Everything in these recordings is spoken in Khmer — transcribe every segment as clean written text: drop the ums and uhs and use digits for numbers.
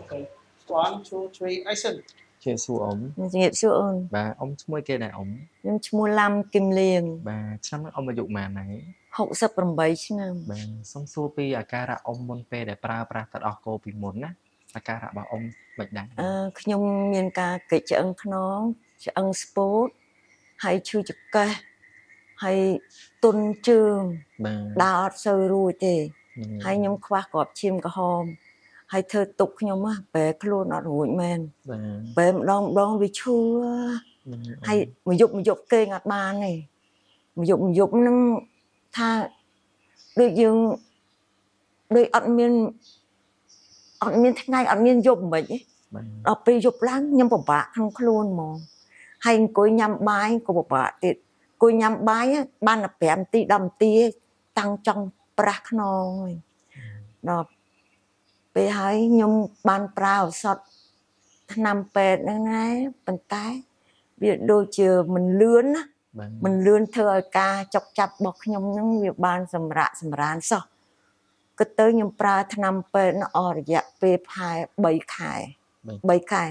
Okay. 1, 2, 3, action. Chuyện xu ống. Nghiệp xưa ơn. Bà ông mua kê này ống. Nhưng mua lam kim liền. Bà chăm ông mà dụ mà này. 68 ឆ្នាំ បាទសុំសួរពីអាការៈអ៊ំមុនពេលដែលប្រើប្រាស់ទឹកដោះគោពីមុនណាអាការៈរបស់អ៊ំមិនដែរ ខ្ញុំមានការកិច្ចឆ្អឹងខ្នងឆ្អឹងស្ពោតហើយឈឺចង្កេះហើយទុនជើង បាទ ដើរអត់សូវរួចទេហើយខ្ញុំខ្វះគ្រាប់ឈាមក្រហមហើយធ្វើទុកខ្ញុំហ៎បែរខ្លួនអត់រួចមែន បាទ បែរម្ដងវាឈឺហើយមួយយប់គេងអត់បានទេមួយយប់ហ្នឹងថាដូចយើងដូចអត់មានថ្ងៃអត់មានយប់មិនទេដល់ពេលយប់ឡើងខ្ញុំពិបាកក្នុងខ្លួនហ្មងហើយអង្គុយញ៉ាំបាយក៏ពិបាកទៀតអង្គុយញ៉ាំបាយបានតែ5នាទី10នាទីតាំងចង់ប្រាស់ខ្នងហើយដល់ពេលហើយខ្ញុំបានប្រើឱសថថ្នាំពេទ្យហ្នឹងណាប៉ុន្តែវាដូចជាមិនលឿនណាមិនលឿនធ្វើឲ្យការចុកចាប់របស់ខ្ញុំហ្នឹងវាបានសម្រានសោះគិតទៅខ្ញុំប្រើថ្នាំពេទ្យអស់រយៈពេលផែ3ខែ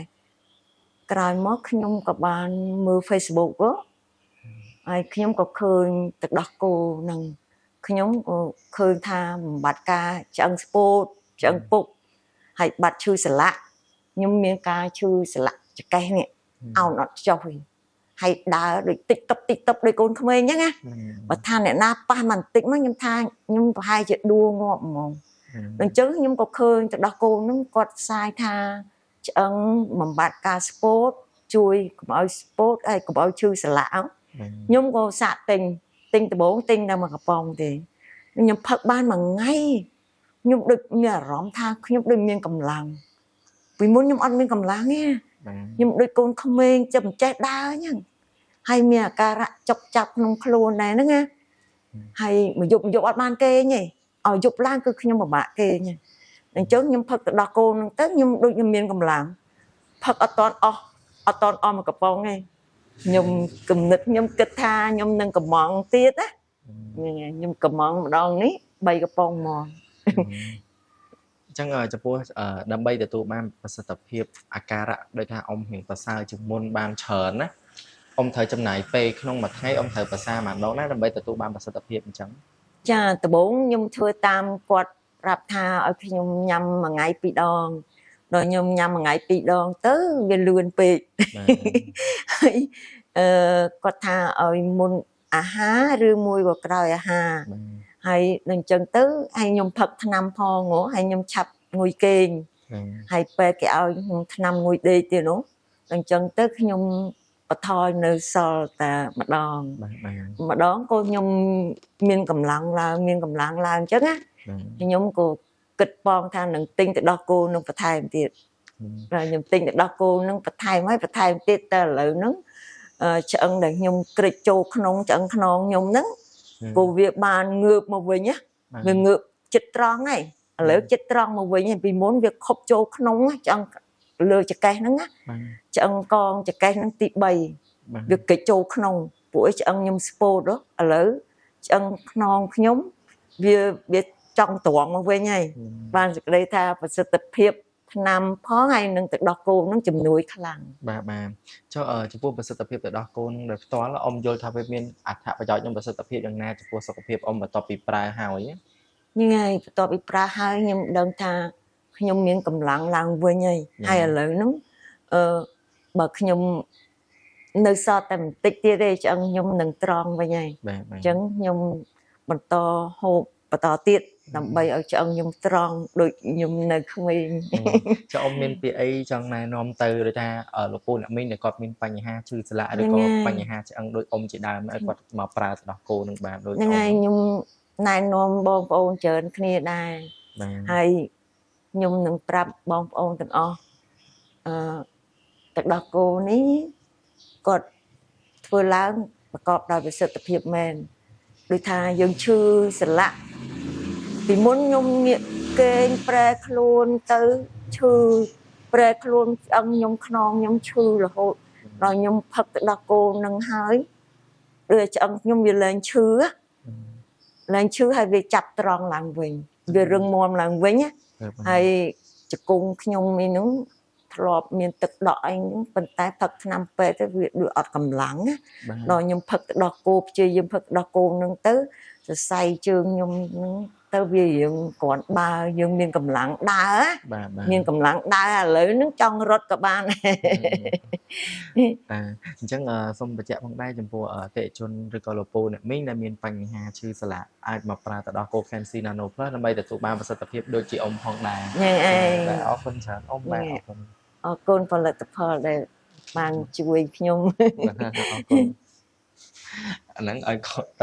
ក្រោយមកខ្ញុំក៏បានមើល Facebook ហើយខ្ញុំក៏ឃើញទឹកដោះគោនឹងខ្ញុំក៏ឃើញថាបំបត្តិការឆ្អឹងស្ពោតឆ្អឹងពុកហើយបាត់ឈឺសន្លាក់ខ្ញុំមានការឈឺសន្លាក់ចង្កេះនេះអោនអត់ចុះវិញហើយដើរដូចតិចតប់ដូចកូនក្មេងអញ្ចឹងណាបើថាអ្នកណាប៉ះមកបន្តិចមកខ្ញុំថាខ្ញុំប្រហែលជាដួលងាប់ហ្មងអញ្ចឹងខ្ញុំក៏ឃើញទឹកដោះគោនឹងគាត់ផ្សាយថាឆ្អឹងបំបត្តិការស្ពោតជួយកុំឲ្យស្ពោតហើយកុំឲ្យឈឺសន្លាក់ខ្ញុំក៏សាកទិញដំបូងទិញតែមួយកំប៉ុងទេខ្ញុំផឹកបានមួយថ្ងៃខ្ញុំដូចមានអារម្មណ៍ថាខ្ញុំដូចមានកម្លាំងពីមុនខ្ញុំអត់មានកម្លាំងទេខ្ញុំដូចកូនក្មេងចាំចេះដើរអញ្ចឹងហើយមានអាការៈចុកចាប់ក្នុងខ្លួនដែរហ្នឹងណាហើយមួយយប់អត់បានគេងទេឲ្យយប់ឡើងគឺខ្ញុំពិបាកគេងអញ្ចឹងខ្ញុំផឹកទៅដោះគោហ្នឹងទៅខ្ញុំដូចខ្ញុំមានកម្លាំងផឹកអត់តន់អស់មួយកំប៉ុងទេខ្ញុំគំនិតខ្ញុំគិតថាខ្ញុំនឹងកំងទៀតណាខ្ញុំកំងម្ដងនេះ3កំប៉ុងមក អញ្ចឹងចំពោះដើម្បីទទួលបានប្រសិទ្ធភាពអាការៈដោយថាអ៊ំមានប្រសើរជាងមុនបានច្រើនណាអ៊ំត្រូវចំណាយពេលក្នុងមួយថ្ងៃអ៊ំត្រូវប្រសាម្ដងណាដើម្បីទទួលបានប្រសិទ្ធភាពអញ្ចឹងចាដំបូងខ្ញុំធ្វើតាមគាត់ប្រាប់ថាឲ្យខ្ញុំញ៉ាំមួយថ្ងៃ2ដងដល់ខ្ញុំញ៉ាំមួយថ្ងៃ2ដងទៅវាលឿនពេកហើយគាត់ថាឲ្យមុនអាហារឬមួយក៏ក្រោយអាហារហើយដល់អញ្ចឹងទៅហើយខ្ញុំផឹកថ្នាំផងហើយខ្ញុំឆាប់ងុយគេងហើយពេលគេឲ្យខ្ញុំថ្នាំងុយដេកទៀតនោះដល់អញ្ចឹងទៅខ្ញុំបន្ថយនៅសល់តែម្ដងក៏ខ្ញុំមានកម្លាំងឡើងអញ្ចឹងណាខ្ញុំក៏គិតផងថានឹងទិញទៅដោះគោនឹងបន្ថែមទៀតហើយខ្ញុំទិញទៅដោះគោនឹងបន្ថែមទៀតតែឥឡូវហ្នឹងឆ្អឹងដែលខ្ញុំក្រិចចូលក្នុងឆ្អឹងខ្នងខ្ញុំហ្នឹងក៏វាបានងើបមកវិញណាវាងើបចិត្តត្រង់ហើយឥឡូវចិត្តត្រង់មកវិញហើយពីមុនវាខប់ចូលក្នុងឆ្អឹងលើចង្កេះហ្នឹងណាឆ្អឹងកងចង្កេះហ្នឹងទី3វាកិច្ចចូលក្នុងពួកឆ្អឹងខ្ញុំស្ពោតឥឡូវឆ្អឹងខ្នងខ្ញុំវាចង់ត្រង់មកវិញហើយបានសេចក្តីថាប្រសិទ្ធភាពថ្នាំផងហើយនឹងទឹកដោះគោនឹងជំនួយខ្លាំងបាទចុះចំពោះប្រសិទ្ធភាពទឹកដោះគោនឹងដោយផ្ទាល់អ៊ំយល់ថាវាមានអត្ថប្រយោជន៍និងប្រសិទ្ធភាពយ៉ាងណាចំពោះសុខភាពអ៊ំបន្ទាប់ពីប្រើហើយហ្នឹងហើយបន្ទាប់ពីប្រើហើយខ្ញុំដឹងថាខ្ញុំមានកម្លាំងឡើងវិញហើយឥឡូវហ្នឹងបើខ្ញុំនៅសល់តែបន្តិចទៀតទេឆ្អឹងខ្ញុំនឹងត្រង់វិញហើយអញ្ចឹងខ្ញុំបន្តហូបបន្តទៀតដើម្បីឲ្យឆ្អឹងខ្ញុំត្រង់ដូចខ្ញុំនៅក្មេងចុះអ៊ំមានពីអីចង់ណែនាំទៅដូចថាលោកពូអ្នកមីងដែលគាត់មានបញ្ហាឈឺស្លាក់ឬក៏បញ្ហាឆ្អឹងដូចអ៊ំជាដើមឲ្យគាត់មកប្រើទឹកដោះគោនឹងបានដូចហ្នឹងហើយខ្ញុំណែនាំបងប្អូនច្រើនគ្នាដែរហើយខ្ញុំនឹងប្រាប់បងប្អូនទាំងអស់ទឹកដោះគោនេះគាត់ធ្វើឡើងប្រកបដោយប្រសិទ្ធភាពមែនដូចថាយើងឈឺសន្លាក់ពីមុនខ្ញុំងាកគេងប្រែខ្លួនទៅឈឺប្រែខ្លួនឆ្អឹងខ្ញុំខ្នងខ្ញុំឈឺរហូតដល់ខ្ញុំផឹកទឹកដោះគោនឹងហើយដូចឆ្អឹងខ្ញុំវាលែងឈឺហើយវាចាប់ត្រង់ឡើងវិញវារឹងមាំឡើងវិញហើយ ជង្គង់ខ្ញុំនេះនឹងធ្លាប់មានទឹកដក់អីហ្នឹងប៉ុន្តែផឹកថ្នាំពេទ្យទៅវាដូចអត់កម្លាំងណា បាទ ដល់ខ្ញុំផឹកទឹកដោះគោព្យាយាមផឹកទឹកដោះគោហ្នឹងទៅសរសៃជើងខ្ញុំហ្នឹងទៅវារៀងគ្រាន់បើយើងមានកម្លាំងដើរ បាទបាទ មានកម្លាំងដើរឥឡូវហ្នឹងចង់រត់ក៏បាន បាទអញ្ចឹងសូមបញ្ជាក់ផងដែរចំពោះអតិថិជនឬក៏លោកពូអ្នកមីងដែលមានបញ្ហាឈឺសន្លាក់អាចមកប្រើទៅដល់ Cocancy Nano Plus ដើម្បីទទួលបានប្រសិទ្ធភាពដូចជាអ៊ំផងដែរ ហ្នឹងឯង បាទអរគុណច្រើនអ៊ំបាទអរគុណ អរគុណផលិតផលដែលបានជួយខ្ញុំ បាទអរគុណអាហ្នឹងឲ្យ